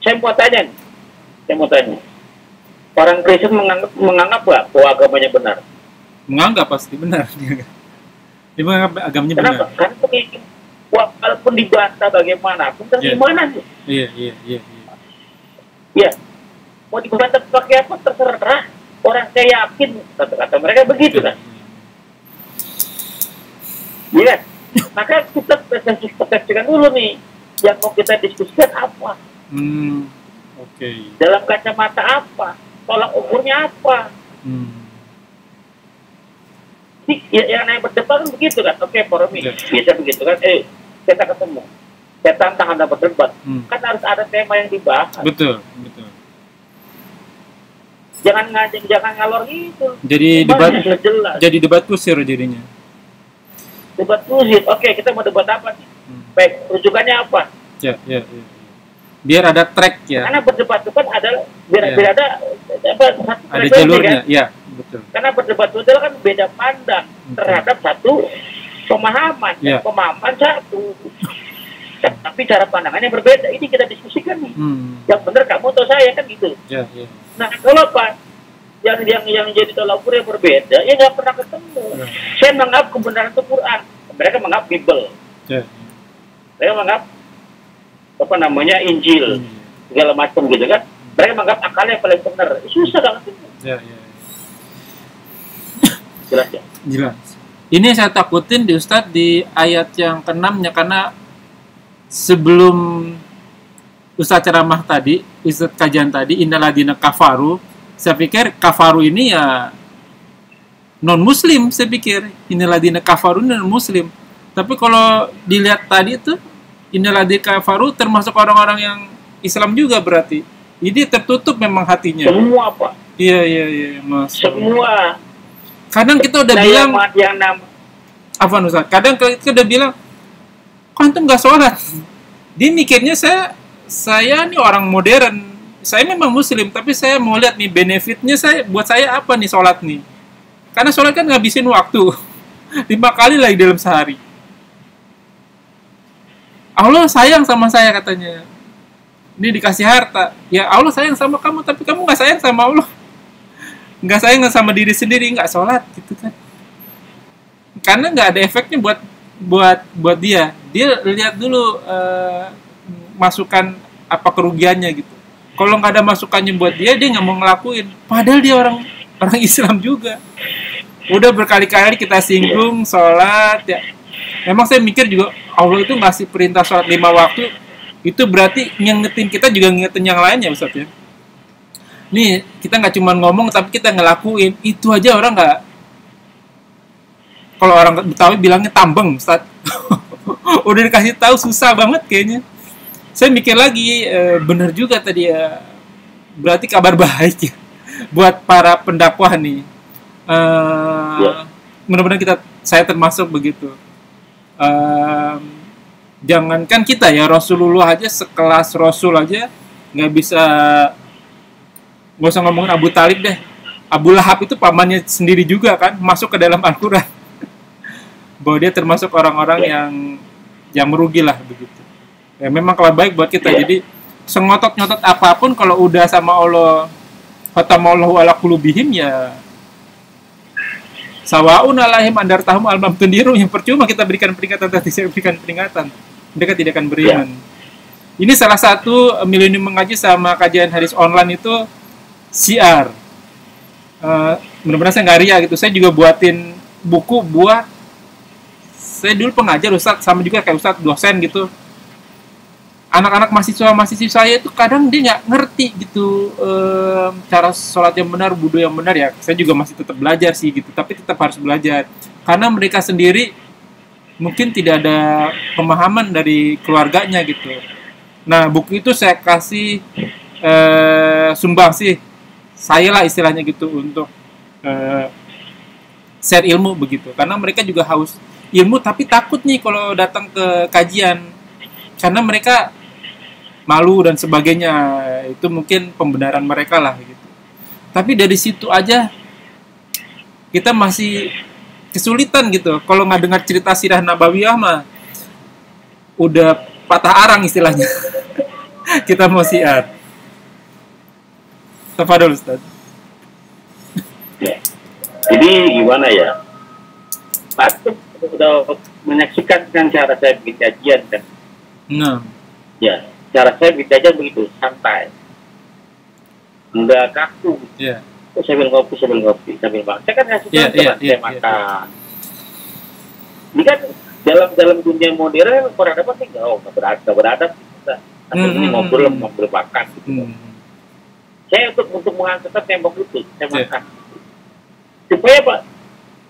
Saya mau tanya, orang Kristen menganggap bahwa agamanya benar. Menganggap pasti benar. Dia menganggap agamanya benar. Kenapa? Karena walaupun dibantah bagaimanapun, kan gimana sih? Iya. Ya, mau dibantah pakai apa terserah. Orang saya yakin, kata mereka begitu kan. Iya. Maka kita persepsikan dulu nih, yang mau kita diskusikan apa? Dalam kacamata apa? Tolak ukurnya apa? Yang naik berdebat kan begitu kan? Oke, Poromi, biasa begitu kan? Kita ketemu, saya tantang Anda berdebat. Kan harus ada tema yang dibahas. Betul. Jangan ngalor gitu. Jadi debat kusir jadinya. Debat kusir. Oke, kita mau debat apa nih? Baik, rujukannya apa? Ya. Biar ada track ya. Karena berdebat itu kan ada biar ada ada jalurnya, kan? Ya, betul. Karena berdebat itu kan beda pandang terhadap satu pemahaman, pemahaman satu. Tapi cara pandangannya berbeda. Ini kita diskusikan nih. Yang benar kamu atau saya kan gitu. Ya. Nah, kalau apa? Yang jadi tolak ukur yang berbeda, ya nggak pernah ketemu. Saya menganggap kebenaran itu Quran. Mereka menganggap Bible. Mereka menganggap Injil, segala macam gitu kan. Mereka menganggap akalnya paling benar. Susah banget itu. Jelas ya? Jelas. Ini saya takutin di Ustadz di ayat yang ke-6-nya, karena sebelum Ustadz ceramah tadi, Ustadz kajian tadi, innaladina kafaru, saya pikir kafaru ini ya non-muslim, saya pikir innaladina kafaru non-muslim. Tapi kalau dilihat tadi itu, innaladina kafaru termasuk orang-orang yang Islam juga berarti. Jadi tertutup memang hatinya. Semua, Pak. Iya, Mas. Semua. Kadang kita udah bilang, apa Ustaz? Kadang kita udah bilang, kok antum nggak sholat? Dia mikirnya saya nih orang modern. Saya memang muslim, tapi saya mau lihat nih benefitnya buat saya apa nih sholat nih. Karena sholat kan ngabisin waktu 5 kali lagi dalam sehari. Allah sayang sama saya katanya. Ini dikasih harta. Ya Allah sayang sama kamu, tapi kamu nggak sayang sama Allah. Nggak sayang sama diri sendiri, nggak sholat gitu kan. Karena nggak ada efeknya buat dia. Dia lihat dulu masukan apa kerugiannya gitu. Kalau nggak ada masukannya buat dia nggak mau ngelakuin. Padahal dia orang Islam juga. Udah berkali-kali kita singgung sholat ya. Emang saya mikir juga Allah itu ngasih perintah sholat 5 waktu, itu berarti ngingetin kita juga ngingetin yang lainnya Ustaz ya. Nih kita nggak cuma ngomong tapi kita ngelakuin. Itu aja orang nggak. Kalau orang Betawi bilangnya tambeng Ustaz. Udah dikasih tahu susah banget kayaknya. Saya mikir lagi, benar juga tadi ya. Berarti kabar baik ya buat para pendakwah nih. Mudah-mudahan saya termasuk begitu. Jangankan kita ya, Rasulullah aja sekelas Rasul aja nggak usah ngomongin Abu Talib deh. Abu Lahab itu pamannya sendiri juga kan, masuk ke dalam Al-Quran. Bahwa dia termasuk orang-orang yang merugi lah begitu. Ya memang kabar baik buat kita. Jadi sengotot-nyotot apapun kalau udah sama Allah, khatamallahu ala qulubihim ya sawaun alaihim andartahum almam tundiru, yang percuma kita berikan peringatan atau tidak berikan peringatan, mereka tidak akan beriman. Ini salah satu Milenium Mengaji sama kajian hadis online itu syiar. Benar-benar saya nggak ria gitu. Saya juga buatin buku buat, saya dulu pengajar Ustadz, sama juga kayak Ustadz dosen gitu. Anak-anak mahasiswa saya itu kadang dia nggak ngerti gitu cara sholat yang benar, wudu yang benar ya. Saya juga masih tetap belajar sih gitu, tapi tetap harus belajar karena mereka sendiri mungkin tidak ada pemahaman dari keluarganya gitu. Nah buku itu saya kasih sumbang sih saya lah istilahnya gitu untuk share ilmu begitu, karena mereka juga haus ilmu tapi takut nih kalau datang ke kajian karena mereka malu dan sebagainya. Itu mungkin pembenaran mereka lah gitu. Tapi dari situ aja kita masih kesulitan gitu. Kalau nggak dengar cerita sirah nabawiyah mah udah patah arang istilahnya. Kita mau syiar. Tafadhol Ustaz. Jadi gimana ya? Pak sudah menyaksikan kan cara saya bikin kajian kan. Nah. Ya, cara saya bikin kajian begitu, santai. Enggak kaku. Iya. Yeah. Sambil ngopi, sambil makan. Saya kan ngasih saya makan. Ini kan dalam dunia modern orang apa sih nggak beradab kita. Atau ngobrol makan gitu. Saya untuk mengangkat tembok itu, saya makan. Supaya Pak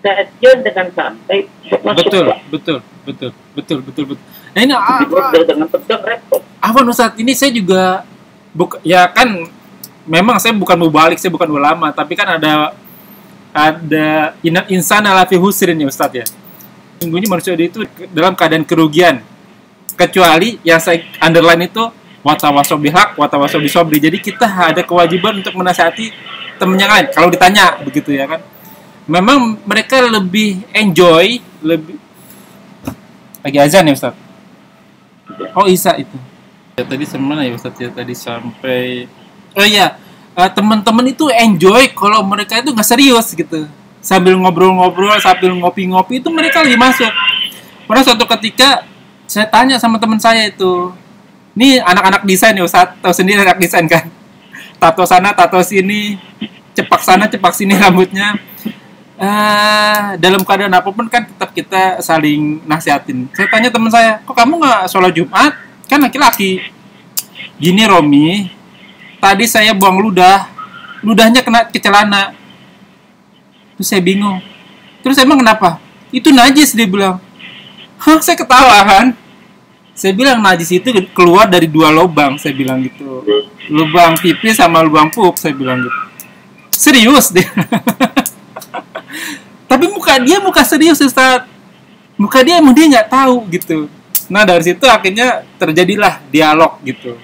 kajian dengan santai masuk. Betul. Nah ini dengan pedang repot. Afwan Ustaz, ini saya juga ya kan memang saya bukan mubalik, saya bukan ulama, tapi kan ada insan ala fi husrin ya Ustaz ya. Sungguhnya manusia itu dalam keadaan kerugian. Kecuali yang saya underline itu watawasau bihaq, watawasau bisobri. Jadi kita ada kewajiban untuk menasihati teman yang lain. Kalau ditanya begitu ya kan. Memang mereka lebih enjoy, lebih lagi azan ya Ustaz. Oh Isa itu. Ya, tadi semana ya Ustaz ya, tadi sampai teman-teman itu enjoy kalau mereka itu nggak serius gitu. Sambil ngobrol-ngobrol, sambil ngopi-ngopi itu mereka lagi masuk. Pernah suatu ketika saya tanya sama teman saya itu, ini anak-anak desain ya Ustaz, tahu sendiri anak desain kan. Tato sana, tato sini, cepak sana, cepak sini rambutnya. Dalam keadaan apapun kan tetap kita saling nasihatin. Saya tanya teman saya, kok kamu nggak sholat Jumat? Kan laki-laki. Gini Romi, tadi saya buang ludahnya kena ke celana. Terus saya bingung. Terus emang kenapa? Itu najis, dia bilang. Hah, saya ketawa kan. Saya bilang najis itu keluar dari 2 lubang, saya bilang gitu. Lubang pipis sama lubang pup, saya bilang gitu. Serius dia. Tapi muka serius Ustaz. Muka dia emang dia nggak tahu gitu. Nah dari situ akhirnya terjadilah dialog gitu.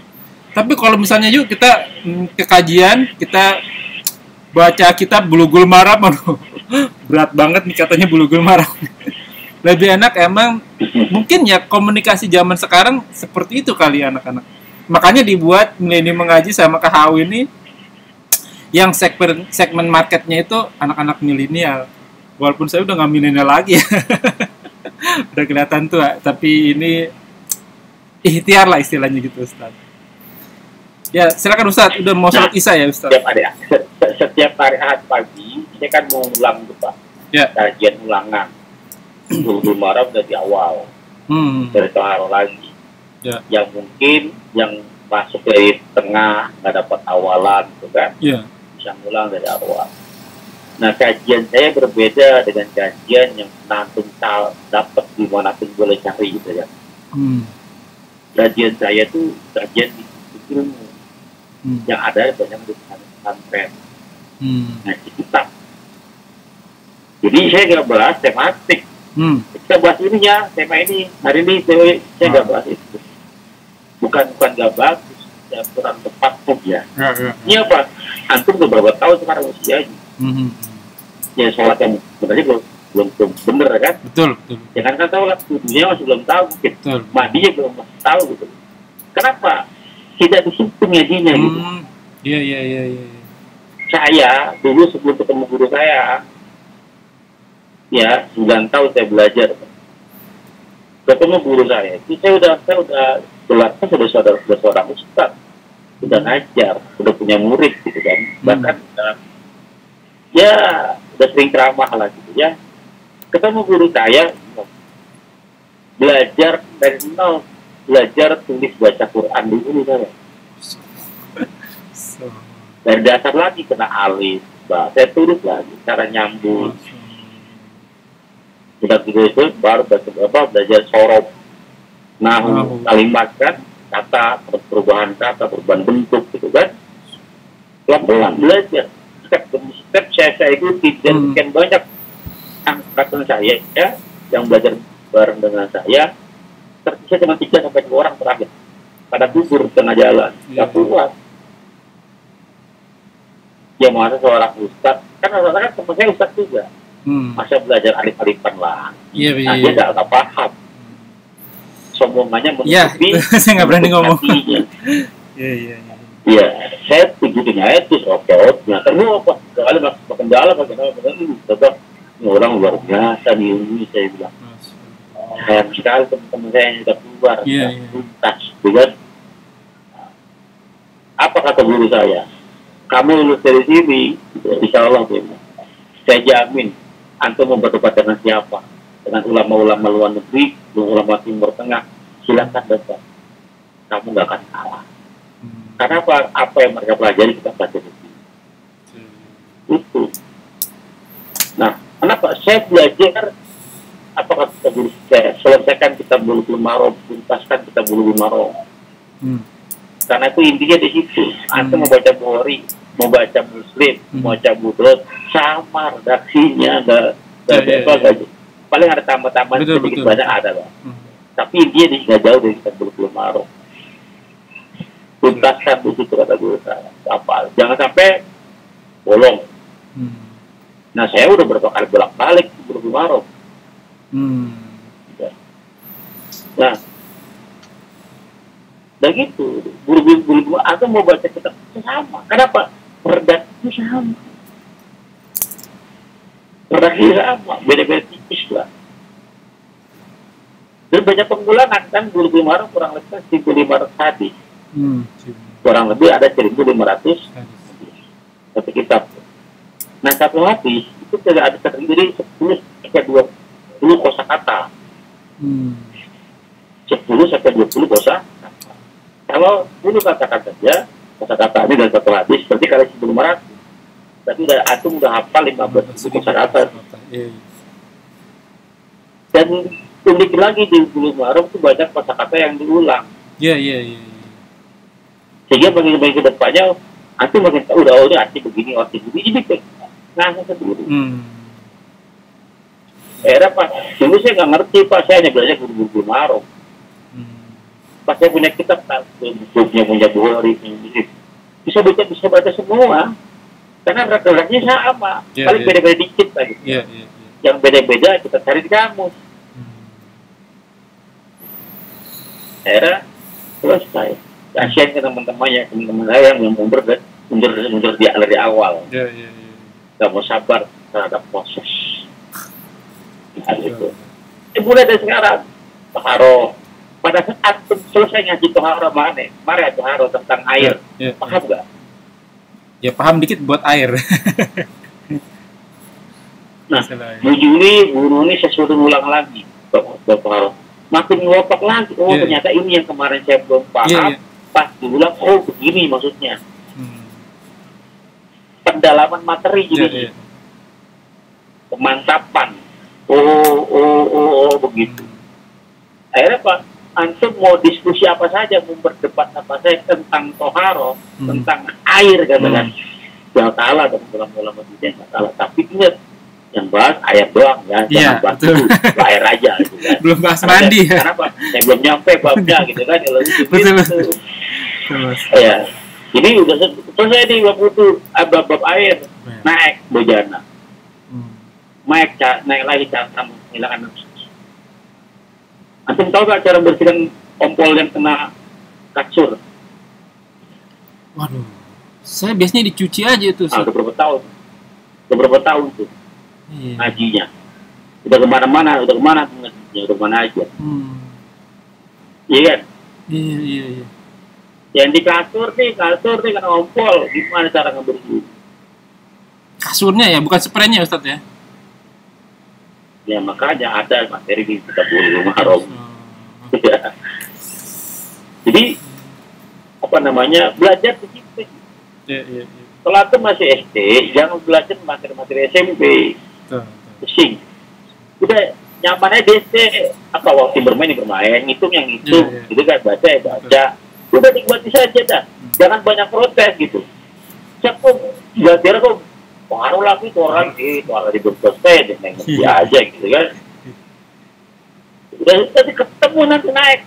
Tapi kalau misalnya yuk kita ke kajian, kita baca kitab Bulughul Maram, berat banget nih katanya Bulughul Maram. Lebih enak emang mungkin ya komunikasi zaman sekarang seperti itu kali anak-anak. Makanya dibuat Milenium Mengaji sama KHU ini yang segmen marketnya itu anak-anak milenial. Walaupun saya udah nggak milenial lagi ya. Udah kelihatan tua, tapi ini ikhtiar lah istilahnya gitu Ustaz. Ya, silakan Ustaz. Udah mau sholat Isya ya, Ustaz? Setiap hari Ahad pagi, saya kan mau ulang tuh Pak. Ya. Kajian ulangan. Bulughul Maram dari awal. Dari Toharo lagi. Ya. Yang mungkin yang masuk dari tengah nggak dapat awalan gitu kan. Ya. Bisa ngulang dari awal. Nah, kajian saya berbeda dengan kajian yang nanti dapat dimanapun boleh cari gitu ya. Kajian saya itu kajian di ilmu yang ada banyak di pesantren. Nah, kitab. Jadi saya nggak bahas tematik. Kita bahas ininya, tema ini hari ini saya nggak bahas itu. Bukan nggak bagus, ya kurang tepat pun ya. Ini apa? Antum udah berapa tahun sekarang usianya? Ya sholat yang sebenarnya belum bener kan? Betul. Jangan kan tahu lah, dunia masih belum tahu mungkin. Madinya belum masih tahu gitu. Kenapa? Tidak disiplin ngajinya gitu. Iya. Saya dulu sebelum ketemu guru saya, ya 9 tahun saya belajar. Ketemu guru saya, saya udah jelasnya sudah seorang ustaz, udah ngajar, udah punya murid gitu kan. Bahkan ya udah sering ceramah lah gitu ya. Ketemu guru saya, belajar dari nol, belajar tulis baca Quran dulu saya. Dari dasar lagi kena alif, saya tulis lagi cara nyambung. Kita itu baru belajar sorob, nahu, kalimat kan, kata, perubahan kata, perubahan bentuk gitu kan. Pelan-pelan belajar. Step demi step saya ikuti dan sekian banyak angkatan saya ya yang belajar bareng dengan saya tersisa cuma 3-2 orang terakhir pada gugur tengah jalan nggak kuat. Ya masa seorang ustaz kan rata-rata teman saya ustaz juga masa belajar alif-alifan lah dia nggak paham sombongannya menutupi saya nggak berani ngomong. Iya, saya tujuannya itu robot. Nah, terus apa? Sekali makan jalan, tetap orang luar biasa di ini saya bilang. Sayang sekali teman-teman saya yang sudah keluar, tuntas, bukan? Apa kata guru saya? Kamu lulus dari sini, insya Allah, saya jamin, antum mau berdebat dengan siapa? Dengan ulama-ulama luar negeri, ulama Timur Tengah, silakan debat. Kamu nggak akan kalah. Karena apa yang mereka pelajari kita pelajari itu. Nah, kenapa saya belajar? Apa kata guru saya? Selesaikan kita Bulughul Maram, tuntaskan kita Bulughul Maram. Karena itu intinya di situ. Antum mau baca Bukhari, mau baca Muslim, mau baca Budot, sama redaksinya, paling ada tambah-tambah sedikit banyak ada lah. Tapi intinya nggak jauh dari kita Bulughul Maram. Tuntaskan di situ kata guru saya. Apa? Jangan sampai bolong. Nah, saya udah berapa kali bolak-balik ke Bulughul Maram. Nah, dan gitu. Bulughul atau mau baca kitab sama. Kenapa? Redaksi sama. Redaksi sama. Beda-beda tipis lah. Dan banyak pengulangan kan Bulughul Maram kurang lebih 1.500 hadis. Kurang lebih ada 1.500 satu kitab. Nah, satu hadis itu tidak ada terdiri 10-20 kosakata. 10-20 kosakata. Kalau 10 kata-kata saja, kosakata ini dari satu hadis, berarti kali 1.500. Tapi udah hafal 15 kosakata. Dan unik lagi di Bulughul Maram itu banyak kosakata yang diulang. Iya. Sehingga makin ke depannya antum makin tahu udah arti begini jadi ngasih sendiri. Era Pak, dulu saya nggak ngerti Pak, saya hanya belajar Bulughul Maram. Pas saya punya kitab, bukunya punya Bukhari, bisa baca semua, karena redaksinya sama, paling beda-beda dikit lah gitu. Yang beda-beda kita cari di kamus. Era selesai. Kasihan ke teman-teman saya yang mundur dari awal. Gak mau sabar terhadap proses. Nah, gitu. Mulai dari sekarang, Toharo. Pada pada saat antum selesai ngaji tohara mari tohara tentang air, paham nggak? Ya paham dikit buat air. Nah, guru ini sesuatu ulang lagi, Bapak. Makin ngelopak lagi. Oh, ternyata ini yang kemarin saya belum paham. Pas diulang, oh begini maksudnya. Pendalaman materi jadi kemantapan. Oh, begitu. Akhirnya Pak, antum mau diskusi apa saja, mau berdebat apa saja tentang toharo, tentang air katakan. Jangan salah dong ulama-ulama tidak salah. Tapi ingat, yang bahas air doang ya, jangan bahas dulu air aja gitu kan. Belum bahas mandi ya. Kenapa? Saya belum nyampe babnya gitu kan. Kalau betul. Ya, ini udah selesai nih bab air, naik bejana, naik lagi cara menghilangkan. Antum tahu gak cara bersihkan kompol yang kena kasur? Waduh, saya biasanya dicuci aja itu. Udah berapa tahun tuh. Ngajinya udah kemana-mana aja. Iya kan? Iya. Yang di kasur nih kena ompol, gimana cara ngebersihin? Kasurnya ya, bukan spraynya Ustadz ya? Ya makanya ada materi di kitab Bulughul Maram. Jadi apa namanya, belajar begitu. Iya. Kalau itu masih SD, jangan belajar materi-materi SMP. Pusing. Udah nyaman aja SD, apa waktu bermain, ngitung gitu kan, baca. Udah nikmati saja dah. Jangan banyak protes gitu. Siapa belajar kok pengaruh lagi tuh orang di berproses dan ngerti aja gitu kan. Udah tadi ketemu nanti naik.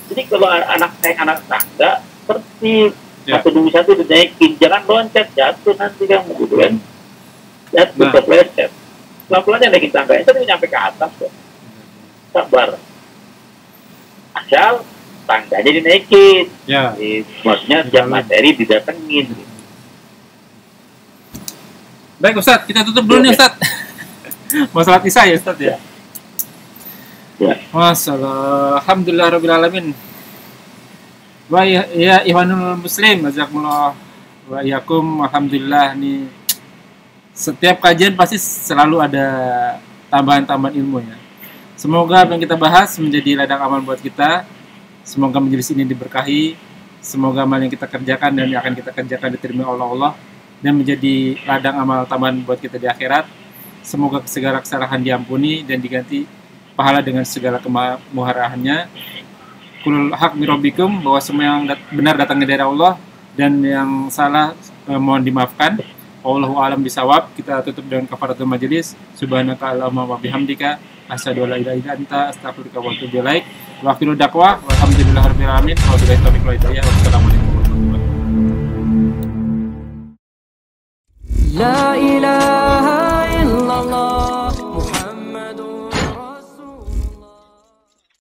Jadi kalau anak tangga tertib. Satu dinaikin, jangan loncat jatuh nanti kamu gitu kan. Jatuh kepleset. Pelan-pelan naikin tangga itu nyampe ke atas kok. Sabar. Asal tangganya dinaikin. Maksudnya jam materi didatengin. Baik Ustadz, kita tutup dulu nih Ustadz. Mau salat isya ya Ustadz ya? Masalah. Alhamdulillahirrahmanirrahim. Wa ya ihwanul muslim, jazakumullah wa iyakum. Alhamdulillah nih, setiap kajian pasti selalu ada tambahan-tambahan ilmu ya. Semoga apa yang kita bahas menjadi ladang amal buat kita. Semoga majelis ini diberkahi. Semoga amal yang kita kerjakan dan yang akan kita kerjakan diterima oleh Allah dan menjadi ladang amal tambahan buat kita di akhirat. Semoga segala kesalahan diampuni dan diganti pahala dengan segala kemurahannya. Kulul haq min rabbikum, bahwa semua yang benar datangnya dari Allah dan yang salah mohon dimaafkan. Wallahu a'lam bisawab. Kita tutup dengan kafaratul majelis. Subhanaka Allahumma wa bihamdika asyhadu an la ilaha illa anta astaghfiruka wa atubu ilaik. Wa akhiru da'wah walhamdulillahirabbil alamin. Wa billahi taufiq wal hidayah. Wassalamu alaikum.